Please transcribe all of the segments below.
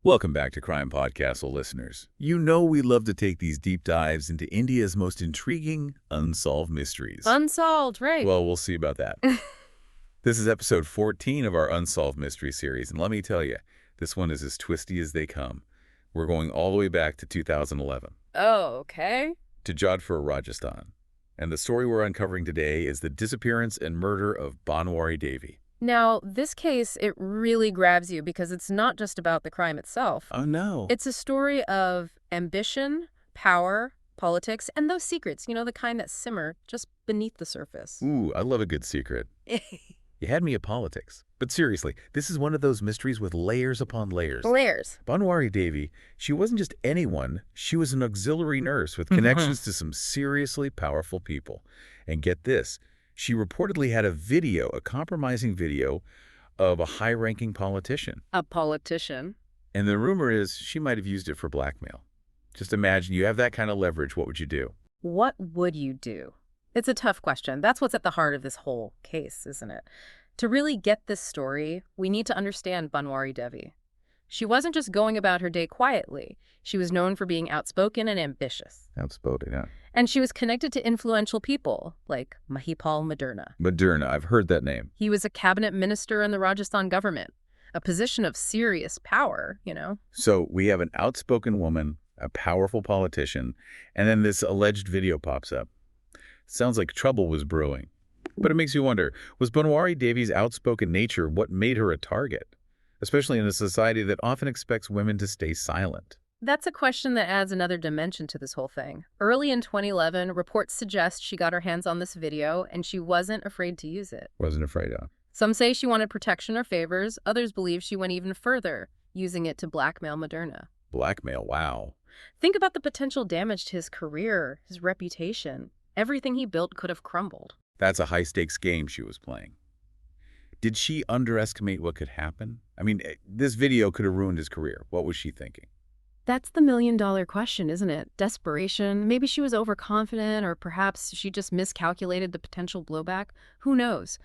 Welcome back to CrimePod Castle, listeners. You know we love to take these deep dives into India's most intriguing, unsolved mysteries. Unsolved, right. Well, we'll see about that. This is episode 14 of our Unsolved Mystery series, and let me tell you, this one is as twisty as they come. We're going all the way back to 2011. Oh, okay. To Jodhpur, Rajasthan. And the story we're uncovering today is the disappearance and murder of Bhanwari Devi. Now, this case, it really grabs you because it's not just about the crime itself. Oh, no. It's a story of ambition, power, politics, and those secrets, the kind that simmer just beneath the surface. Ooh, I love a good secret. You had me at politics. But seriously, this is one of those mysteries with layers upon layers. Layers. Bhanwari Devi, she wasn't just anyone. She was an auxiliary nurse with connections to some seriously powerful people. And get this, she reportedly had a compromising video of a high-ranking politician. A politician. And the rumor is she might have used it for blackmail. Just imagine you have that kind of leverage. What would you do? What would you do? It's a tough question. That's what's at the heart of this whole case, isn't it? To really get this story, we need to understand Bhanwari Devi. She wasn't just going about her day quietly. She was known for being outspoken and ambitious. Outspoken, yeah. And she was connected to influential people, like Mahipal Maderna. Maderna, I've heard that name. He was a cabinet minister in the Rajasthan government, a position of serious power, So we have an outspoken woman, a powerful politician, and then this alleged video pops up. Sounds like trouble was brewing. But it makes you wonder, was Bhanwari Devi's outspoken nature what made her a target? Especially in a society that often expects women to stay silent. That's a question that adds another dimension to this whole thing. Early in 2011, reports suggest she got her hands on this video and she wasn't afraid to use it. Wasn't afraid of. Some say she wanted protection or favors. Others believe she went even further, using it to blackmail Maderna. Blackmail, wow. Think about the potential damage to his career, his reputation. Everything he built could have crumbled. That's a high-stakes game she was playing. Did she underestimate what could happen? I mean, this video could have ruined his career. What was she thinking? That's the million-dollar question, isn't it? Desperation. Maybe she was overconfident, or perhaps she just miscalculated the potential blowback. Who knows?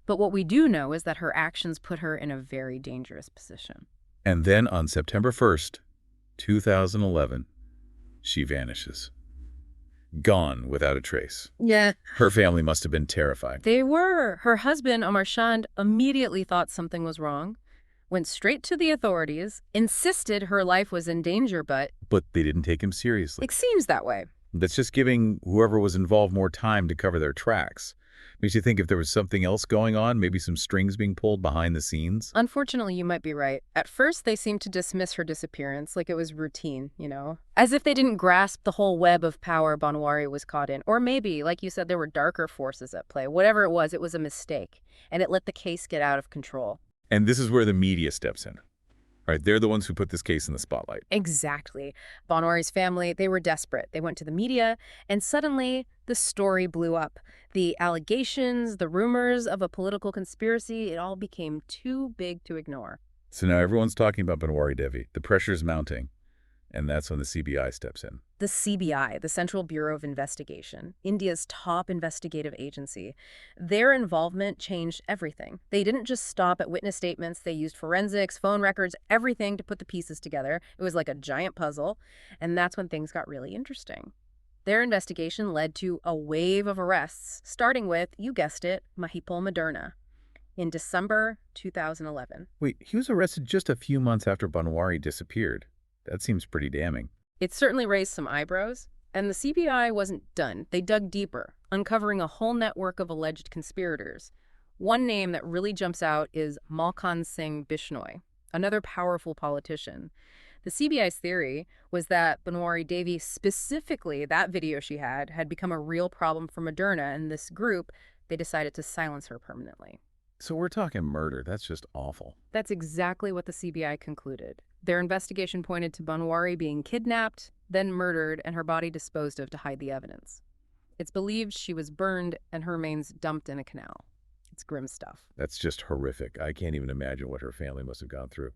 But what we do know is that her actions put her in a very dangerous position. And then on September 1st, 2011, she vanishes. Gone without a trace. Yeah. Her family must have been terrified. They were. Her husband, Amar Chand, immediately thought something was wrong, went straight to the authorities, insisted her life was in danger, but they didn't take him seriously. it seems that way. That's just giving whoever was involved more time to cover their tracks. Makes you think if there was something else going on, maybe some strings being pulled behind the scenes. Unfortunately, you might be right. At first, they seemed to dismiss her disappearance like it was routine, as if they didn't grasp the whole web of power Bhanwari was caught in. Or maybe, like you said, there were darker forces at play. Whatever it was a mistake, and it let the case get out of control. And this is where the media steps in. Right, they're the ones who put this case in the spotlight. Exactly. Bhanwari's family, they were desperate. They went to the media, and suddenly the story blew up. The allegations, the rumors of a political conspiracy, it all became too big to ignore. So now everyone's talking about Bhanwari Devi. The pressure's mounting, and that's when the CBI steps in. The CBI, the Central Bureau of Investigation, India's top investigative agency, their involvement changed everything. They didn't just stop at witness statements. They used forensics, phone records, everything to put the pieces together. It was like a giant puzzle, and that's when things got really interesting. Their investigation led to a wave of arrests, starting with, you guessed it, Mahipal Maderna, in December 2011. Wait, he was arrested just a few months after Bhanwari disappeared. That seems pretty damning. It certainly raised some eyebrows, and the CBI wasn't done. They dug deeper, uncovering a whole network of alleged conspirators. One name that really jumps out is Malkhan Singh Bishnoi, another powerful politician. The CBI's theory was that Bhanwari Devi, specifically that video she had become a real problem for Maderna, and this group, they decided to silence her permanently. So we're talking murder. That's just awful. That's exactly what the CBI concluded. Their investigation pointed to Bhanwari being kidnapped, then murdered, and her body disposed of to hide the evidence. It's believed she was burned and her remains dumped in a canal. It's grim stuff. That's just horrific. I can't even imagine what her family must have gone through.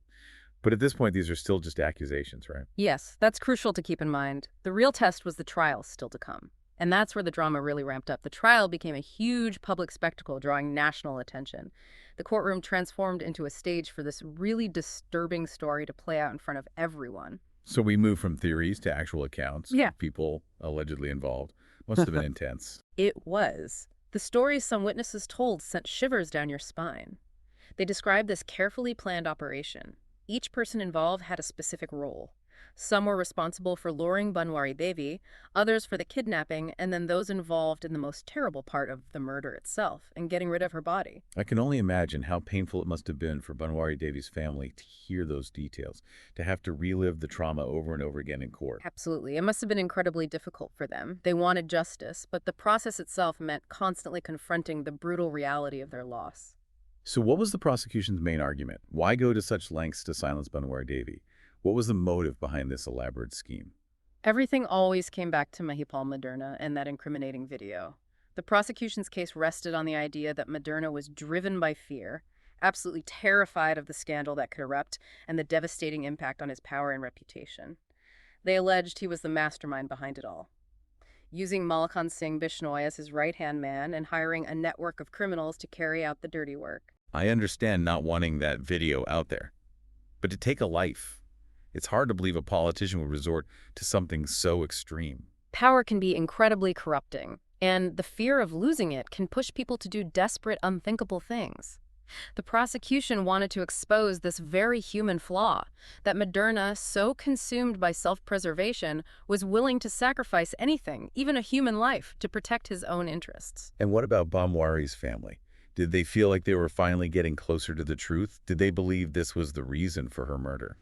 But at this point, these are still just accusations, right? Yes, that's crucial to keep in mind. The real test was the trial still to come. And that's where the drama really ramped up. The trial became a huge public spectacle, drawing national attention. The courtroom transformed into a stage for this really disturbing story to play out in front of everyone. So we move from theories to actual accounts Yeah. of people allegedly involved. Must have been intense. It was. The stories some witnesses told sent shivers down your spine. They described this carefully planned operation. Each person involved had a specific role. Some were responsible for luring Bhanwari Devi, others for the kidnapping, and then those involved in the most terrible part of the murder itself, and getting rid of her body. I can only imagine how painful it must have been for Bhanwari Devi's family to hear those details, to have to relive the trauma over and over again in court. Absolutely. It must have been incredibly difficult for them. They wanted justice, but the process itself meant constantly confronting the brutal reality of their loss. So what was the prosecution's main argument? Why go to such lengths to silence Bhanwari Devi? What was the motive behind this elaborate scheme? Everything always came back to Mahipal Maderna and that incriminating video. The prosecution's case rested on the idea that Maderna was driven by fear, absolutely terrified of the scandal that could erupt and the devastating impact on his power and reputation. They alleged he was the mastermind behind it all, using Malakhan Singh Bishnoi as his right-hand man and hiring a network of criminals to carry out the dirty work. I understand not wanting that video out there, but to take a life, it's hard to believe a politician would resort to something so extreme. Power can be incredibly corrupting, and the fear of losing it can push people to do desperate, unthinkable things. The prosecution wanted to expose this very human flaw, that Maderna, so consumed by self-preservation, was willing to sacrifice anything, even a human life, to protect his own interests. And what about Bhanwari's family? Did they feel like they were finally getting closer to the truth? Did they believe this was the reason for her murder?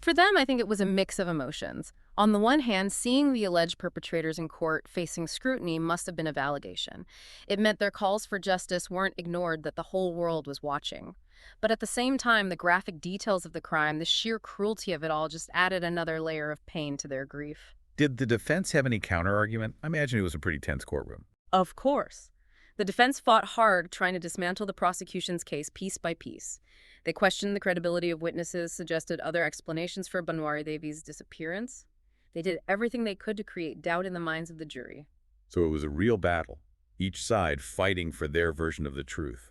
For them, I think it was a mix of emotions. On the one hand, seeing the alleged perpetrators in court facing scrutiny must have been a validation. It meant their calls for justice weren't ignored, that the whole world was watching. But at the same time, the graphic details of the crime, the sheer cruelty of it all, just added another layer of pain to their grief. Did the defense have any counter-argument? I imagine it was a pretty tense courtroom. Of course. The defense fought hard trying to dismantle the prosecution's case piece by piece. They questioned the credibility of witnesses, suggested other explanations for Bhanwari Devi's disappearance. They did everything they could to create doubt in the minds of the jury. So it was a real battle, each side fighting for their version of the truth.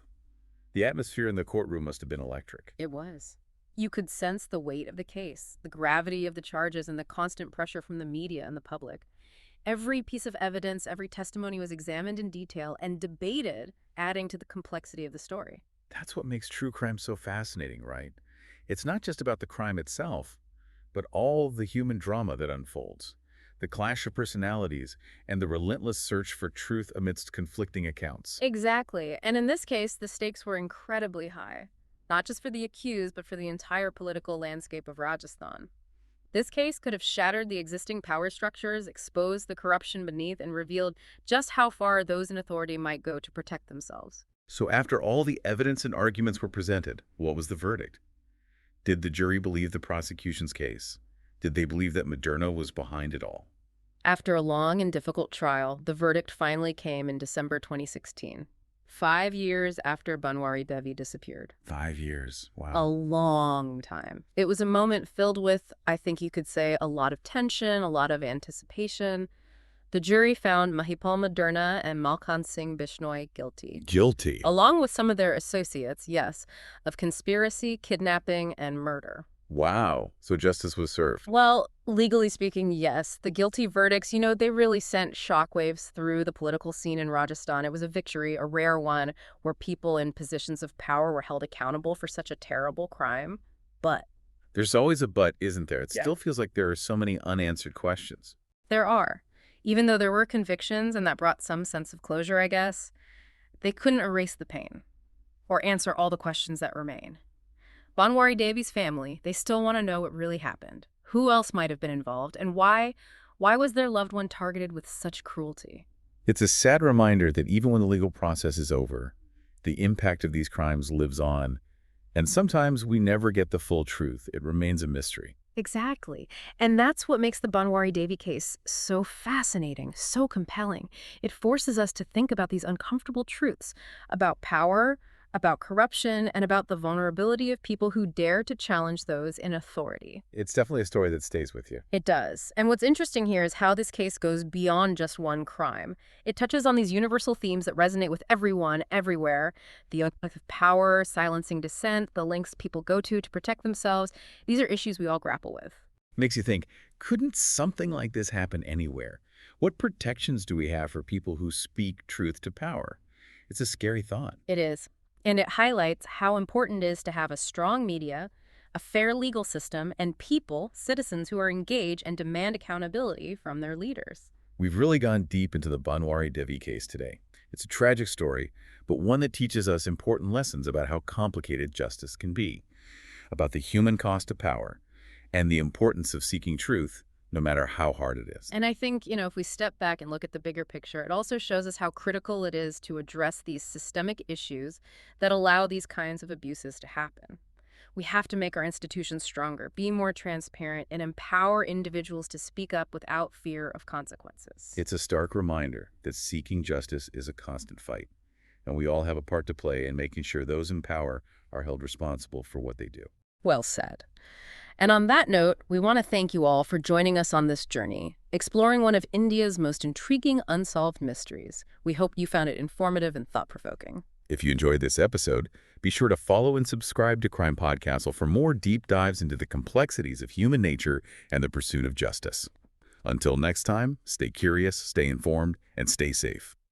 The atmosphere in the courtroom must have been electric. It was. You could sense the weight of the case, the gravity of the charges, and the constant pressure from the media and the public. Every piece of evidence, every testimony was examined in detail and debated, adding to the complexity of the story. That's what makes true crime so fascinating, right? It's not just about the crime itself, but all the human drama that unfolds, the clash of personalities, and the relentless search for truth amidst conflicting accounts. Exactly. And in this case, the stakes were incredibly high, not just for the accused, but for the entire political landscape of Rajasthan. This case could have shattered the existing power structures, exposed the corruption beneath, and revealed just how far those in authority might go to protect themselves. So after all the evidence and arguments were presented, what was the verdict? Did the jury believe the prosecution's case? Did they believe that Maderna was behind it all? After a long and difficult trial, the verdict finally came in December 2016, 5 years after Bhanwari Devi disappeared. 5 years. Wow. A long time. It was a moment filled with, I think you could say, a lot of tension, a lot of anticipation. The jury found Mahipal Maderna and Malakhan Singh Bishnoi guilty. Guilty. Along with some of their associates, yes, of conspiracy, kidnapping, and murder. Wow. So justice was served. Well, legally speaking, yes. The guilty verdicts, they really sent shockwaves through the political scene in Rajasthan. It was a victory, a rare one, where people in positions of power were held accountable for such a terrible crime. But There's always a but, isn't there? It Yeah. still feels like there are so many unanswered questions. there are. Even though there were convictions and that brought some sense of closure, I guess, they couldn't erase the pain or answer all the questions that remain. Bhanwari Devi's family, they still want to know what really happened. Who else might have been involved, and why was their loved one targeted with such cruelty? It's a sad reminder that even when the legal process is over, the impact of these crimes lives on. And sometimes we never get the full truth. It remains a mystery. Exactly. And that's what makes the Bhanwari Devi case so fascinating, so compelling. It forces us to think about these uncomfortable truths about power, about corruption, and about the vulnerability of people who dare to challenge those in authority. It's definitely a story that stays with you. It does. And what's interesting here is how this case goes beyond just one crime. It touches on these universal themes that resonate with everyone, everywhere. The impact of power, silencing dissent, the lengths people go to protect themselves. These are issues we all grapple with. Makes you think, couldn't something like this happen anywhere? What protections do we have for people who speak truth to power? It's a scary thought. It is. And it highlights how important it is to have a strong media, a fair legal system, and people, citizens who are engaged and demand accountability from their leaders. We've really gone deep into the Bhanwari Devi case today. It's a tragic story, but one that teaches us important lessons about how complicated justice can be, about the human cost of power, and the importance of seeking truth, no matter how hard it is. And I think, if we step back and look at the bigger picture, it also shows us how critical it is to address these systemic issues that allow these kinds of abuses to happen. We have to make our institutions stronger, be more transparent, and empower individuals to speak up without fear of consequences. It's a stark reminder that seeking justice is a constant fight, and we all have a part to play in making sure those in power are held responsible for what they do. Well said. And on that note, we want to thank you all for joining us on this journey, exploring one of India's most intriguing unsolved mysteries. We hope you found it informative and thought-provoking. If you enjoyed this episode, be sure to follow and subscribe to CrimePod Castle for more deep dives into the complexities of human nature and the pursuit of justice. Until next time, stay curious, stay informed, and stay safe.